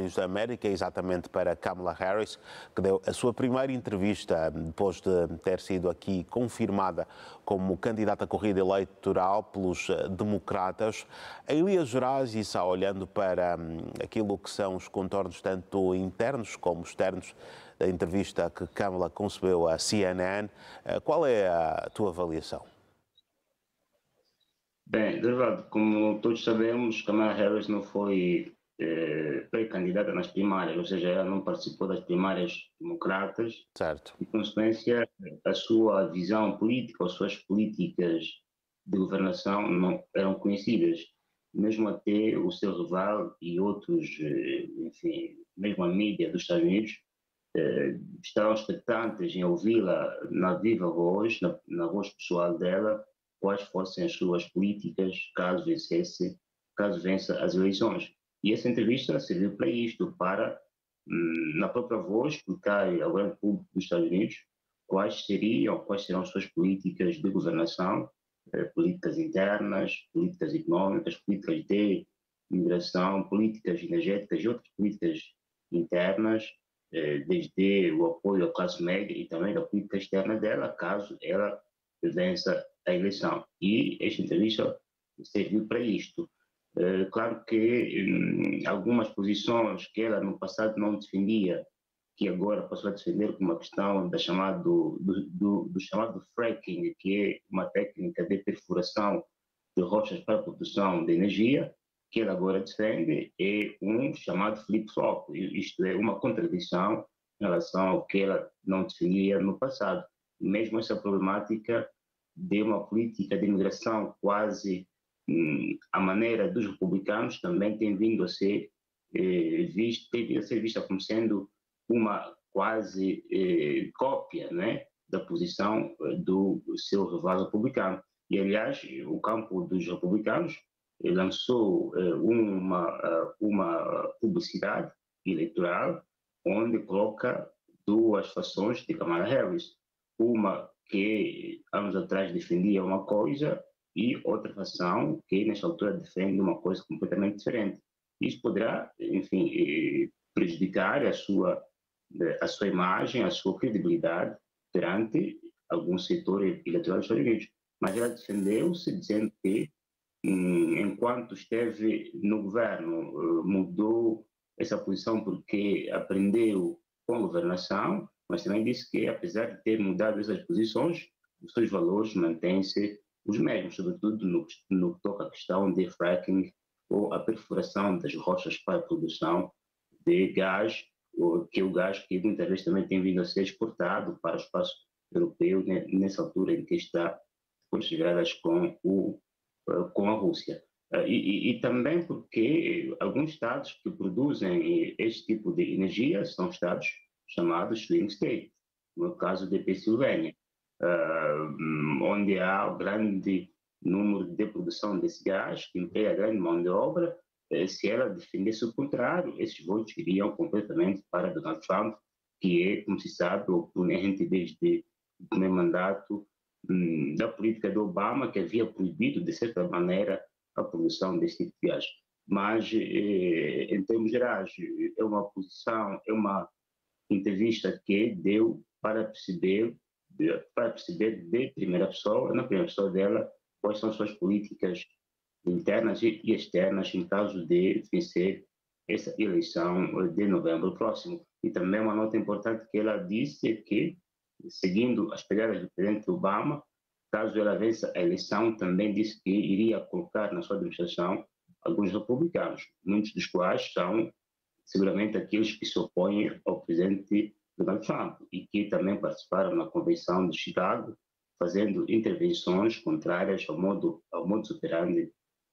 da América, exatamente para Kamala Harris, que deu a sua primeira entrevista depois de ter sido aqui confirmada como candidata à corrida eleitoral pelos democratas. Em linhas gerais, e só olhando para aquilo que são os contornos tanto internos como externos da entrevista que Kamala concebeu à CNN, qual é a tua avaliação? Bem, de verdade, como todos sabemos, Kamala Harris não foi pré-candidata nas primárias, ou seja, ela não participou das primárias democratas. Certo. Em consequência, a sua visão política, as suas políticas de governação não eram conhecidas. Mesmo até o seu rival e outros, enfim, mesmo a mídia dos Estados Unidos, estavam expectantes em ouvi-la na viva voz, na voz pessoal dela, quais fossem as suas políticas caso vença as eleições. E essa entrevista serviu para isto, para, na própria voz, explicar ao grande público dos Estados Unidos quais serão as suas políticas de governação, políticas internas, políticas económicas, políticas de migração, políticas energéticas e outras políticas internas, desde o apoio à classe média e também da política externa dela, caso ela vença a eleição. E esta entrevista serviu para isto. Claro que algumas posições que ela no passado não defendia, que agora passou a defender como uma questão do chamado fracking, que é uma técnica de perfuração de rochas para a produção de energia, que ela agora defende, é um chamado flip-flop. Isto é uma contradição em relação ao que ela não defendia no passado. Mesmo essa problemática de uma política de imigração quase à maneira dos republicanos também tem vindo a ser vista como sendo uma quase cópia, né, da posição do seu rival republicano. E, aliás, o campo dos republicanos lançou uma publicidade eleitoral onde coloca duas fações de Kamala Harris. Uma que anos atrás defendia uma coisa e outra fação que nesta altura defende uma coisa completamente diferente. Isso poderá, enfim, prejudicar a sua imagem, a sua credibilidade perante algum setor eleitoral dos Estados Unidos. Mas ela defendeu-se dizendo que, enquanto esteve no governo, mudou essa posição porque aprendeu com a governação, mas também disse que, apesar de ter mudado essas posições, os seus valores mantêm-se os mesmos, sobretudo no que toca à questão de fracking ou a perfuração das rochas para a produção de gás, que é o gás que muitas vezes também tem vindo a ser exportado para o espaço europeu, né, nessa altura em que está consideradas com a Rússia. E também porque alguns estados que produzem este tipo de energia são estados chamados swing states, no caso de Pensilvânia, onde há grande número de produção desse gás, que emprega grande mão de obra. Se ela defendesse o contrário, esses votos iriam completamente para Donald Trump, que é, como se sabe, o oponente desde o primeiro mandato da política de Obama, que havia proibido, de certa maneira, a produção desse tipo de gás. Mas, em termos gerais, é uma entrevista que deu para perceber de primeira pessoa, na primeira pessoa dela, quais são suas políticas internas e externas em caso de vencer essa eleição de novembro próximo. E também uma nota importante que ela disse é que, seguindo as pegadas do presidente Obama, caso ela vença a eleição, também disse que iria colocar na sua administração alguns republicanos, muitos dos quais são seguramente aqueles que se opõem ao presidente Donald Trump e que também participaram na Convenção de Chicago, fazendo intervenções contrárias ao modo operandi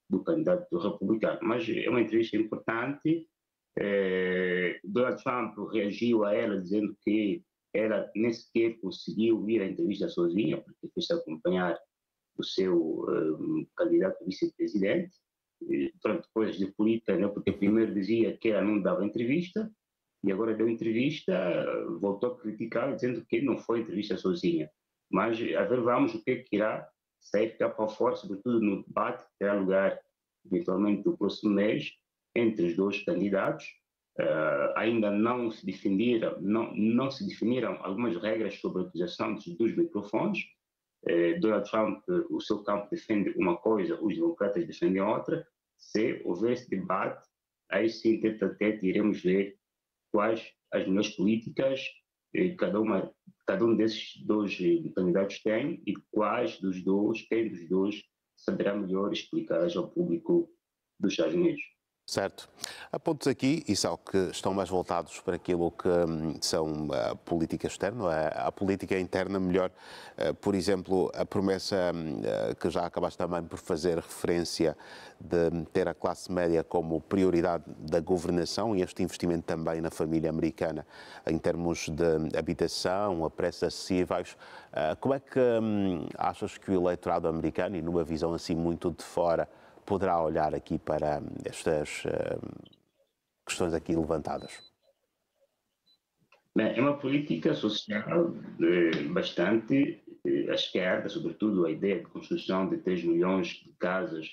do candidato republicano. Mas é uma entrevista importante. Donald Trump reagiu a ela dizendo que ela nem sequer conseguiu ir à entrevista sozinha, porque fez acompanhar o seu candidato vice-presidente, durante coisas de política, né? Porque primeiro dizia que ela não dava entrevista, e agora deu entrevista, voltou a criticar, dizendo que não foi entrevista sozinha. Mas, a ver, vamos o que irá sair cá para fora, sobretudo no debate que terá lugar, eventualmente, no próximo mês, entre os dois candidatos, ainda não se definiram algumas regras sobre a utilização dos microfones. Donald Trump, o seu campo defende uma coisa, os democratas defendem outra. Se houver esse debate, aí sim, tete a tete, iremos ver quais as melhores políticas cada um desses dois candidatos tem e quem dos dois saberá melhor explicar ao público dos Estados Unidos. Certo. Há pontos aqui, e são que estão mais voltados para aquilo que são a política externa, a política interna melhor. Por exemplo, a promessa que já acabaste também por fazer referência de ter a classe média como prioridade da governação e este investimento também na família americana em termos de habitação, a preços acessíveis. Como é que achas que o eleitorado americano, e numa visão assim muito de fora, poderá olhar aqui para estas questões aqui levantadas? Bem, é uma política social bastante à esquerda, sobretudo a ideia de construção de 3 milhões de casas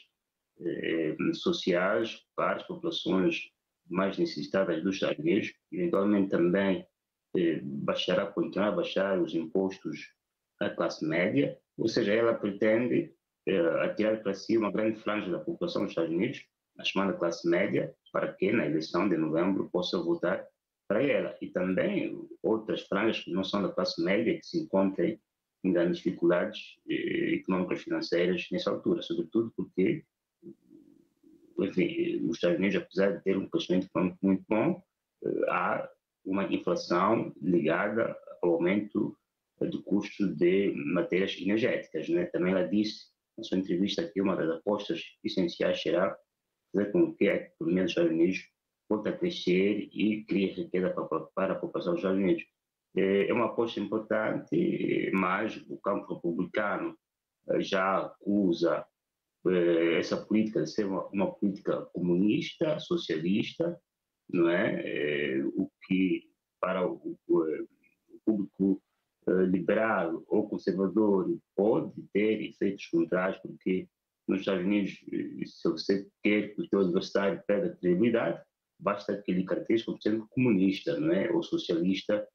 sociais para as populações mais necessitadas dos Estados Unidos. Eventualmente também continuar a baixar os impostos à classe média, ou seja, ela pretende atirar para si uma grande franja da população dos Estados Unidos, a chamada classe média, para que na eleição de novembro possa votar para ela. E também outras franjas que não são da classe média, que se encontrem em grandes dificuldades econômicas e financeiras nessa altura, sobretudo porque, enfim, os Estados Unidos, apesar de ter um crescimento econômico muito bom, há uma inflação ligada ao aumento do custo de matérias energéticas, né? Também ela disse na sua entrevista que uma das apostas essenciais será fazer com que a economia dos Estados Unidos volte a crescer e crie riqueza para a população dos Estados Unidos. É uma aposta importante, mas o campo republicano já acusa essa política de ser uma política comunista, socialista, não é? O que para o público liberal ou conservador pode ter efeitos contrários, porque nos Estados Unidos, se você quer que o seu adversário perda credibilidade, basta que ele caracterize como sendo comunista, não é? Ou socialista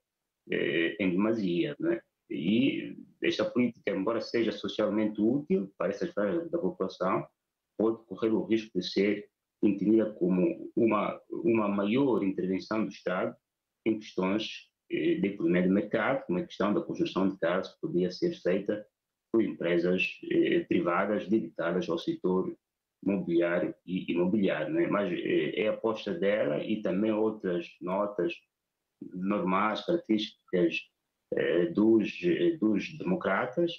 em demasia, não é? E esta política, embora seja socialmente útil para essas franjas da população, pode correr o risco de ser entendida como uma maior intervenção do Estado em questões de economia de mercado, como a questão da construção de casas que podia ser feita por empresas privadas dedicadas ao setor imobiliário e imobiliário, né? Mas é a aposta dela e também outras notas normais, características dos democratas.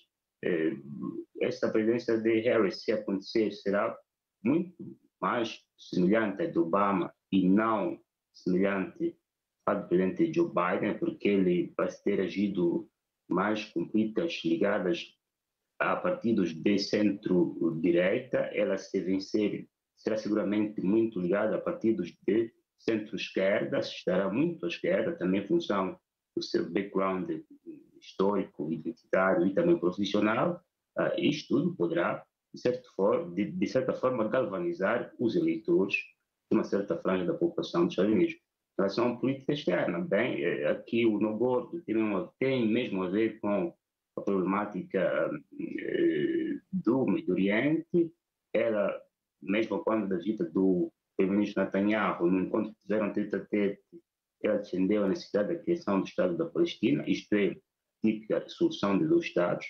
Esta presidência de Harris, se acontecer, será muito mais semelhante à de Obama e não semelhante ao do presidente Joe Biden, porque ele vai ter agido mais com políticas ligadas a partidos de centro-direita. Ela, se vencer, será seguramente muito ligada a partidos de centro-esquerda, estará muito à esquerda, também em função do seu background histórico, identitário e também profissional. Isto tudo poderá, de certa forma, galvanizar os eleitores de uma certa franja da população dos Estados Unidos. Em relação à política externa, bem, aqui o no bordo tem mesmo a ver com a problemática do Médio Oriente. Ela, mesmo quando da vida do primeiro-ministro Netanyahu, no encontro que tiveram tete-a-tete, ela defendeu a necessidade da criação do Estado da Palestina, isto é, típica solução de dois Estados,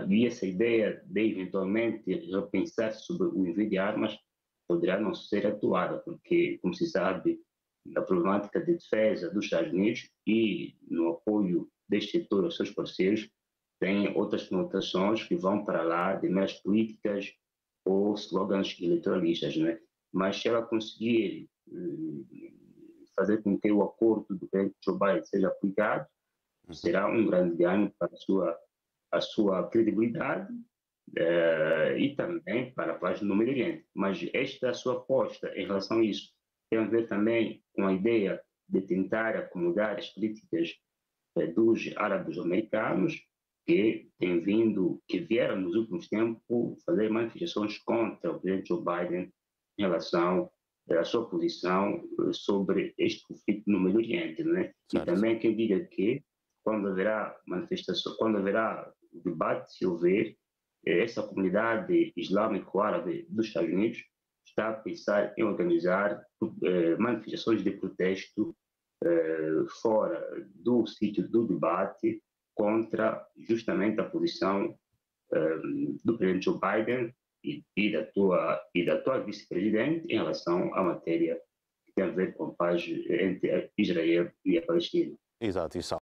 e essa ideia de eventualmente repensar sobre o envio de armas poderá não ser atuada, porque, como se sabe, na problemática de defesa dos Estados Unidos e no apoio deste setor aos seus parceiros, tem outras conotações que vão para lá de meras políticas ou slogans eleitoralistas, né? Mas se ela conseguir fazer com que o acordo do presidente Joe Biden seja aplicado, será um grande ganho para a sua credibilidade e também para a paz no Médio Oriente. Mas esta sua aposta em relação a isso tem a ver também com a ideia de tentar acomodar as políticas dos árabes americanos, que vieram nos últimos tempos fazer manifestações contra o presidente Joe Biden em relação a sua posição sobre este conflito no Médio Oriente, não é? E Certo. também quem diga que quando haverá manifestação, quando haverá debate, se houver, essa comunidade islâmico-árabe dos Estados Unidos está a pensar em organizar manifestações de protesto fora do sítio do debate contra justamente a posição do presidente Joe Biden e da tua vice-presidente em relação à matéria que tem a ver com a paz entre Israel e a Palestina. Exato, isso